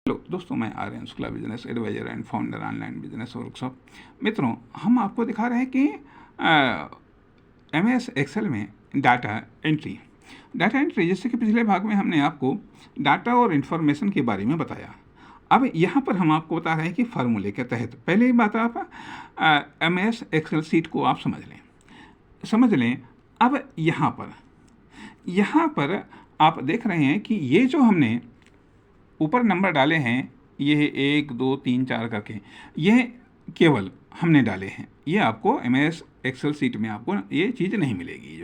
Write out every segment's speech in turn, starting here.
Hello दोस्तों, मैं Aryan Shukla, business advisor and founder online business workshop. मित्रों, हम आपको दिखा रहे हैं कि MS एक्सेल में डाटा एंट्री जैसे कि पिछले भाग में हमने आपको डाटा और इन्फॉर्मेशन के बारे में बताया। अब यहाँ पर हम आपको बता रहे हैं कि फार्मूले के तहत पहले ही बात आप MS एक्सेल सीट को आप समझ लें। अब यहाँ पर आप देख रहे हैं कि ये जो हमने ऊपर नंबर डाले हैं, ये 1 2 3 4 करके, ये केवल हमने डाले हैं। ये आपको MS एक्सेल सीट में आपको ये चीज़ नहीं मिलेगी,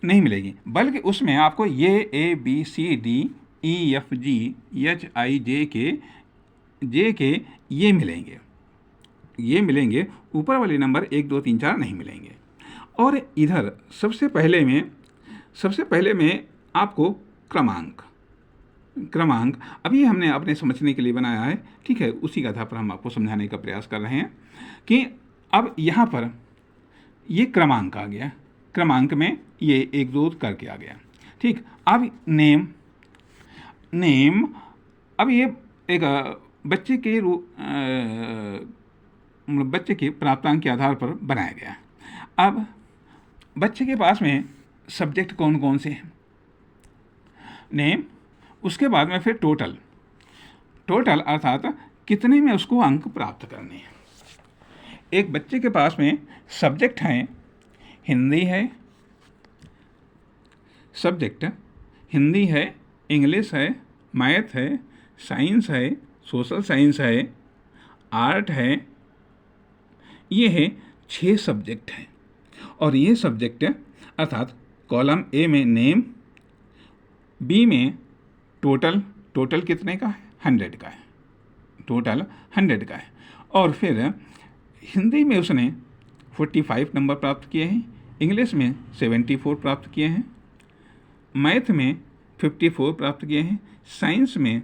नहीं मिलेगी, बल्कि उसमें आपको ये ABCDEFGHI JK ये मिलेंगे। ऊपर वाले नंबर 1 2 3 4 नहीं मिलेंगे। और इधर सबसे पहले में आपको क्रमांक अभी हमने अपने समझने के लिए बनाया है, ठीक है। उसी का आधार पर हम आपको समझाने का प्रयास कर रहे हैं कि अब यहाँ पर ये क्रमांक आ गया, क्रमांक में ये 1 2 करके आ गया, ठीक। अब नेम अब ये एक बच्चे के प्राप्तांक के आधार पर बनाया गया। अब बच्चे के पास में सब्जेक्ट कौन कौन से हैं, नेम, उसके बाद में फिर टोटल अर्थात कितने में उसको अंक प्राप्त करने हैं। एक बच्चे के पास में सब्जेक्ट हैं, हिंदी है, इंग्लिश है, मैथ है, साइंस है, सोशल साइंस है, आर्ट है। ये है 6 सब्जेक्ट हैं। और ये सब्जेक्ट अर्थात कॉलम ए में नेम, बी में टोटल कितने का है, 100 का है, टोटल 100 का है। और फिर हिंदी में उसने 45 नंबर प्राप्त किए हैं, इंग्लिश में 74 प्राप्त किए हैं, मैथ में 54 प्राप्त किए हैं, साइंस में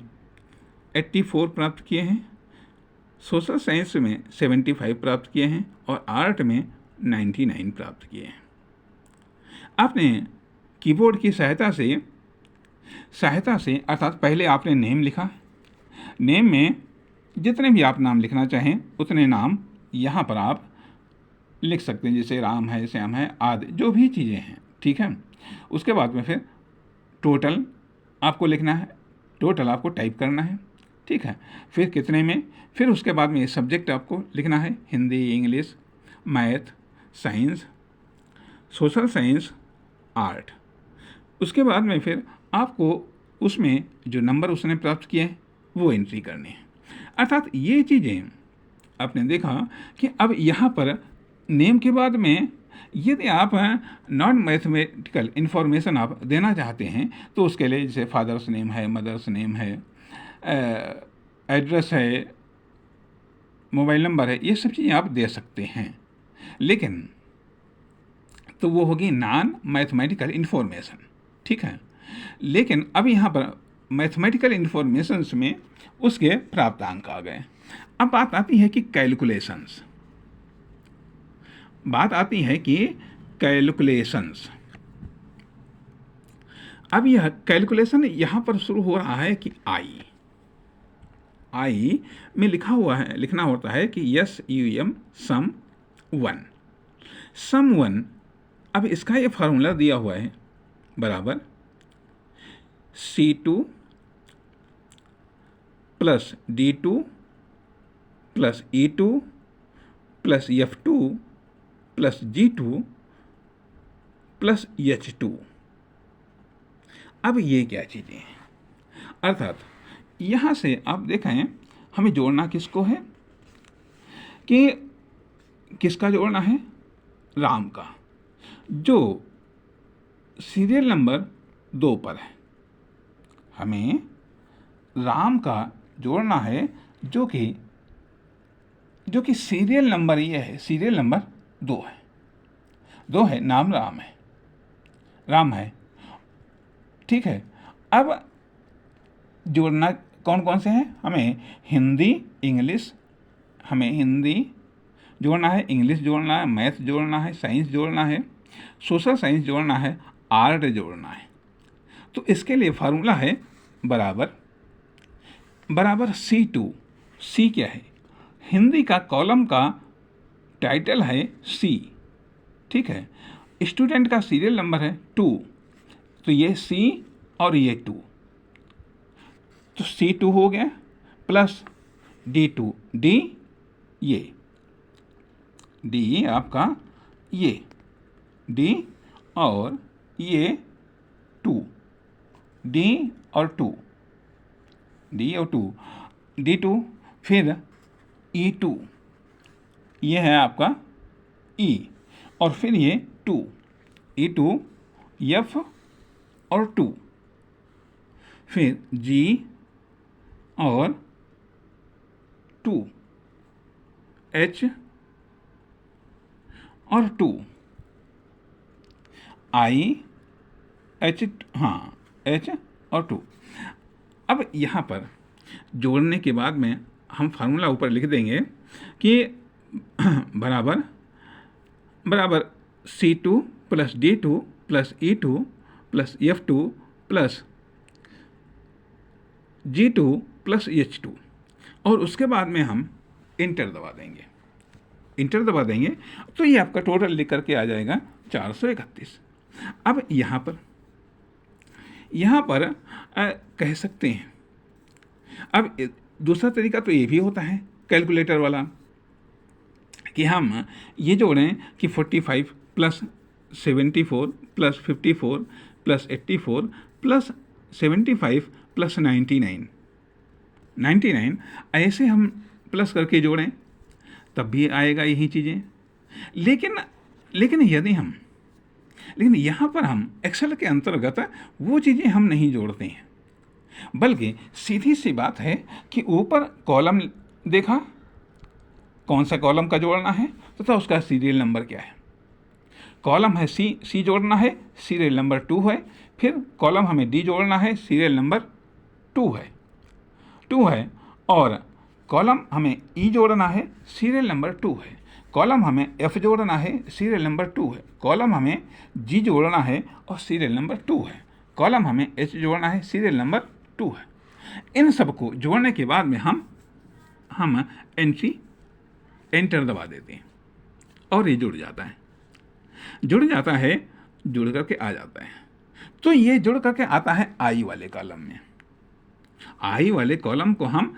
84 प्राप्त किए हैं, सोशल साइंस में 75 प्राप्त किए हैं और आर्ट में 99 प्राप्त किए हैं। आपने कीबोर्ड की सहायता से अर्थात पहले आपने नेम लिखा, नेम में जितने भी आप नाम लिखना चाहें उतने नाम यहाँ पर आप लिख सकते हैं, जैसे राम है, श्याम है आदि जो भी चीज़ें हैं, ठीक है। उसके बाद में फिर टोटल आपको लिखना है, टोटल आपको टाइप करना है, ठीक है। फिर कितने में, फिर उसके बाद में सब्जेक्ट आपको लिखना है, Hindi, English, math, science, social science, art. उसके बाद में फिर आपको उसमें जो नंबर उसने प्राप्त किए हैं वो एंट्री करने हैं। अर्थात ये चीज़ें आपने देखा कि अब यहाँ पर नेम के बाद में यदि आप नॉन मैथमेटिकल इन्फॉर्मेशन आप देना चाहते हैं तो उसके लिए जैसे फादर्स नेम है, मदर्स नेम है, एड्रेस है, मोबाइल नंबर है, ये सब चीज़ें आप दे सकते हैं। लेकिन तो वो होगी नॉन मैथमेटिकल इन्फॉर्मेशन, ठीक है। लेकिन अब यहाँ पर मैथमेटिकल इन्फॉर्मेशंस में उसके प्राप्तांक आ गए। अब बात आती है कि कैलकुलेशंस। अब यह कैलकुलेशन यहाँ पर शुरू हो रहा है कि आई में लिखना होता है कि SUM सम 1। अब इसका ये फार्मूला दिया हुआ है बराबर C2 plus D2 plus E2 plus F2 plus G2 plus H2। अब ये क्या चीज़ें हैं, अर्थात यहाँ से आप देखें हमें जोड़ना किसको है, कि किसका जोड़ना है, राम का, जो सीरियल नंबर 2 पर है। हमें राम का जोड़ना है जो कि सीरियल नंबर ये है, सीरियल नंबर 2 है, नाम राम है, ठीक है। अब जोड़ना कौन कौन से हैं, हमें हिंदी जोड़ना है, इंग्लिश जोड़ना है, मैथ जोड़ना है, साइंस जोड़ना है, सोशल साइंस जोड़ना है, आर्ट जोड़ना है। तो इसके लिए फार्मूला है बराबर बराबर C2। सी क्या है? हिंदी का कॉलम का टाइटल है सी, ठीक है। स्टूडेंट का सीरियल नंबर है 2, तो ये सी और ये 2, तो C2 हो गया प्लस D2, डी ये डी आपका ये डी और ये 2, डी और 2, डी और 2, D2, फिर E2, ये है आपका E, और फिर ये 2, E2, F और 2, फिर G और 2, H और 2, I, H, हाँ H और 2। अब यहाँ पर जोड़ने के बाद में हम फार्मूला ऊपर लिख देंगे कि बराबर बराबर C2 plus D2 plus E2 plus F2 plus G2 plus H2, और उसके बाद में हम इंटर दबा देंगे। इंटर दबा देंगे तो ये आपका टोटल लिख करके आ जाएगा 431। अब यहाँ पर कह सकते हैं, अब दूसरा तरीका तो ये भी होता है कैलकुलेटर वाला कि हम ये जोड़ें कि 45 plus 74 plus 54 plus 84 plus 75 plus 99 ऐसे हम प्लस करके जोड़ें तब भी आएगा यही चीज़ें। लेकिन यहाँ पर हम एक्सेल के अंतर्गत वो चीज़ें हम नहीं जोड़ते हैं, बल्कि सीधी सी बात है कि ऊपर कॉलम देखा कौन सा कॉलम का जोड़ना है तथा उसका सीरियल नंबर क्या है। कॉलम है सी जोड़ना है, सीरियल नंबर 2 है। फिर कॉलम हमें डी जोड़ना है, सीरियल नंबर 2 है। और कॉलम हमें ई जोड़ना है, सीरियल नंबर 2 है। कॉलम हमें एफ जोड़ना है, सीरियल नंबर 2 है। कॉलम हमें जी जोड़ना है और सीरियल नंबर 2 है। कॉलम हमें एच जोड़ना है, सीरियल नंबर 2 है। इन सबको जोड़ने के बाद में हम एंटर दबा देते हैं और ये जुड़ जाता है, जुड़ करके आ जाता है। तो ये जुड़ करके आता है आई वाले कॉलम में। आई वाले कॉलम को हम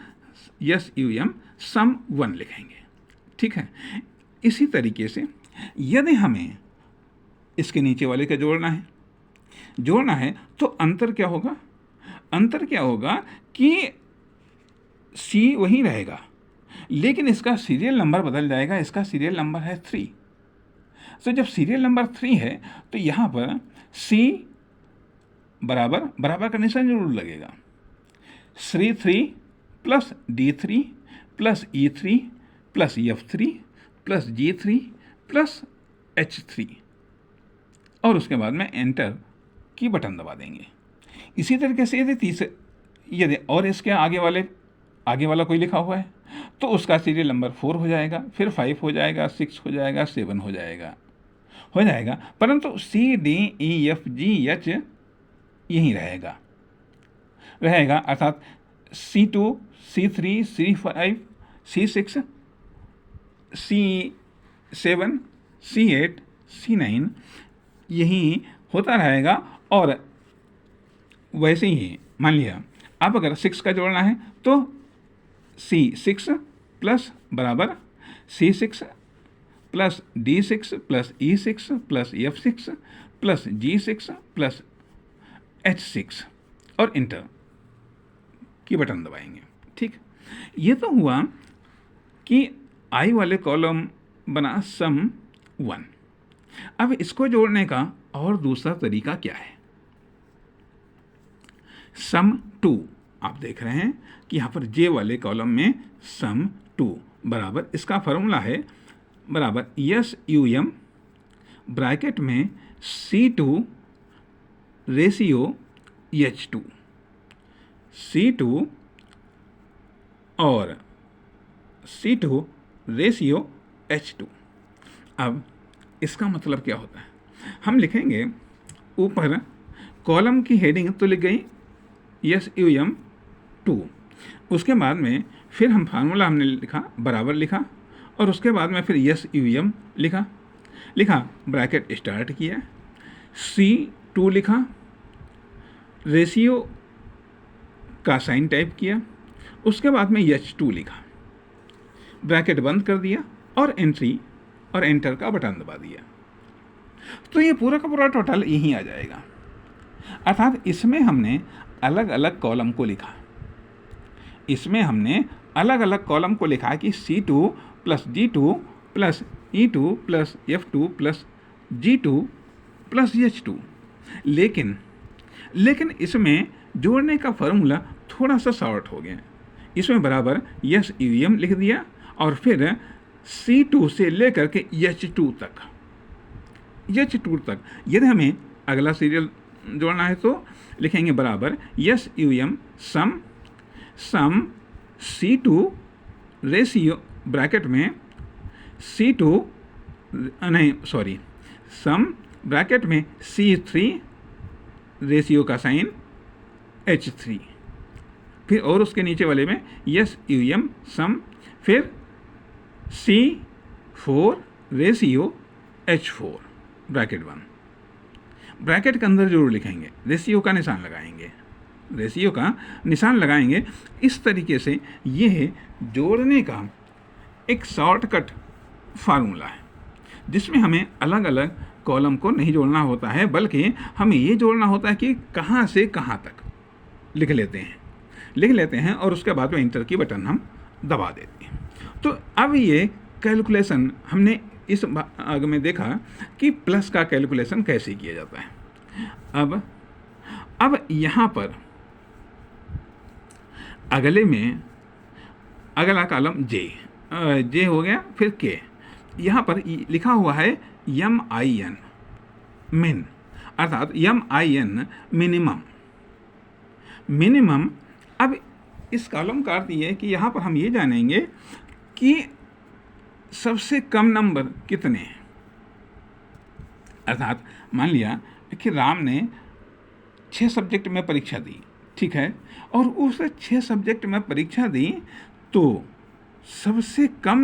SUM सम 1 लिखेंगे, ठीक है। इसी तरीके से यदि हमें इसके नीचे वाले का जोड़ना है तो अंतर क्या होगा कि C वही रहेगा, लेकिन इसका सीरियल नंबर बदल जाएगा। इसका सीरियल नंबर है 3। तो जब सीरियल नंबर 3 है तो यहाँ पर C बराबर का निशान जरूर लगेगा। C3 plus D3 plus E3 plus F3 plus G3 plus H3, और उसके बाद में एंटर की बटन दबा देंगे। इसी तरीके से यदि और इसके आगे वाला कोई लिखा हुआ है तो उसका सीरियल नंबर 4 हो जाएगा, फिर 5 हो जाएगा, 6 हो जाएगा, 7 हो जाएगा, परंतु CDEFGH यही रहेगा, अर्थात C2 C3 C5 C6 C7 C8 C9 यही होता रहेगा। और वैसे ही मान लिया अब अगर 6 का जोड़ना है तो C6 प्लस बराबर C6 plus D6 plus E6 plus F6 plus G6 plus H6 और इंटर की बटन दबाएंगे, ठीक। ये तो हुआ कि आई वाले कॉलम बना सम 1। अब इसको जोड़ने का और दूसरा तरीका क्या है? सम 2। आप देख रहे हैं कि यहाँ पर जे वाले कॉलम में सम 2 बराबर, इसका फॉर्मूला है बराबर SUM ब्रैकेट में C2 रेशियो H2, C2 और C2 रेशियो H2। अब इसका मतलब क्या होता है? हम लिखेंगे ऊपर कॉलम की हेडिंग तो लिख गई SUM 2, उसके बाद में फिर हम फार्मूला हमने लिखा, बराबर लिखा, और उसके बाद में फिर यस यू एम लिखा, ब्रैकेट स्टार्ट किया, C2 लिखा, रेशियो का साइन टाइप किया, उसके बाद में H2 लिखा, ब्रैकेट बंद कर दिया और एंट्री और एंटर का बटन दबा दिया। तो ये पूरा का पूरा टोटल यहीं आ जाएगा। अर्थात इसमें हमने अलग अलग कॉलम को लिखा, इसमें हमने अलग अलग कॉलम को लिखा कि C2 plus D2 plus E2 plus F2 plus G2 plus H2। लेकिन इसमें जोड़ने का फॉर्मूला थोड़ा सा शॉर्ट हो गया। इसमें बराबर यस यू एम लिख दिया और फिर C2 से लेकर के H2 तक यदि हमें अगला सीरियल जोड़ना है तो लिखेंगे बराबर yes you M some C2 ratio bracket में सम ब्रैकेट में C3 रेशियो का साइन H3, फिर और उसके नीचे वाले में यस यू एम सम, फिर C4 ratio H4 bracket 1। Bracket के अंदर जरूर लिखेंगे, रेशियो का निशान लगाएंगे। इस तरीके से यह जोड़ने का एक शॉर्टकट फार्मूला है, जिसमें हमें अलग अलग कॉलम को नहीं जोड़ना होता है, बल्कि हमें ये जोड़ना होता है कि कहाँ से कहाँ तक लिख लेते हैं और उसके बाद में इंटर की बटन हम दबा देते हैं। तो अब ये कैलकुलेशन हमने इस भाग में देखा कि प्लस का कैलकुलेशन कैसे किया जाता है। अब यहाँ पर अगला कॉलम जे हो गया, फिर के, यहाँ पर लिखा हुआ है MIN मिन, अर्थात MIN मिनिमम। अब इस कॉलम का अर्थ ये है कि यहाँ पर हम ये जानेंगे कि सबसे कम नंबर कितने हैं। अर्थात मान लिया कि राम ने 6 सब्जेक्ट में परीक्षा दी, ठीक है, और उस 6 सब्जेक्ट में परीक्षा दी तो सबसे कम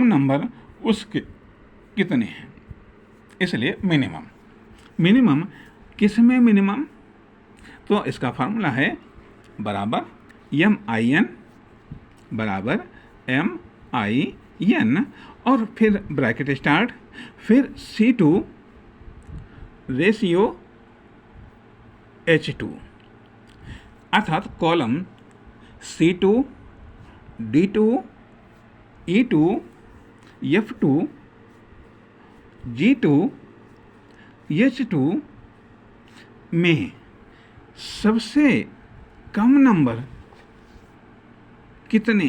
नंबर उसके कितने हैं, इसलिए मिनिमम किसमें मिनिमम, तो इसका फार्मूला है बराबर MIN बराबर MIN और फिर ब्रैकेट स्टार्ट, फिर C2 रेशियो H2, अर्थात column C2 D2 E2 F2 G2 H2 में सबसे कम नंबर कितने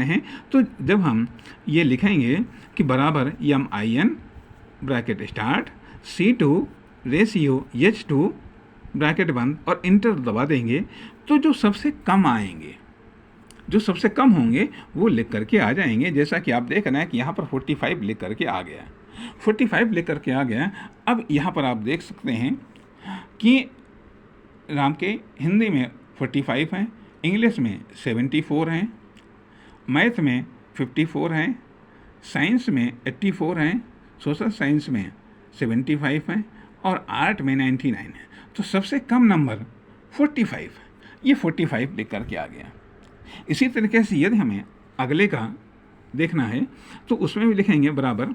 हैं, तो जब हम ये लिखेंगे कि बराबर MIN bracket start C2 ratio H2 bracket बंद और इंटर दबा देंगे, तो जो सबसे कम होंगे वो लिख करके आ जाएंगे। जैसा कि आप देख रहे हैं कि यहाँ पर 45 लिख करके आ गया, 45 लिख करके आ गया। अब यहाँ पर आप देख सकते हैं कि राम के हिंदी में 45 हैं, इंग्लिश में 74 हैं, मैथ में 54 हैं, साइंस में 84 हैं, सोशल साइंस में 75 हैं और आर्ट में 99 है। तो सबसे कम नंबर 45, ये 45 लिख करके आ गया। इसी तरीके से यदि हमें अगले का देखना है तो उसमें भी लिखेंगे बराबर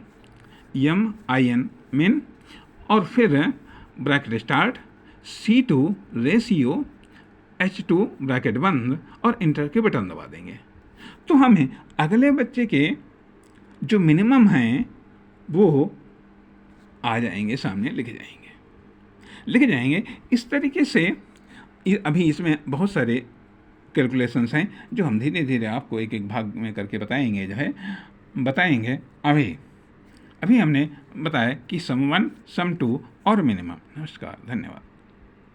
MIN मिन और फिर bracket start C2 ratio H2 bracket बंद और इंटर के बटन दबा देंगे। तो हमें अगले बच्चे के जो मिनिमम हैं वो आ जाएंगे, सामने लिखे जाएंगे। इस तरीके से अभी इसमें बहुत सारे कैलकुलेशंस हैं जो हम धीरे धीरे आपको एक एक भाग में करके बताएंगे। अभी हमने बताया कि सम 1 सम 2 और मिनिमम। नमस्कार, धन्यवाद।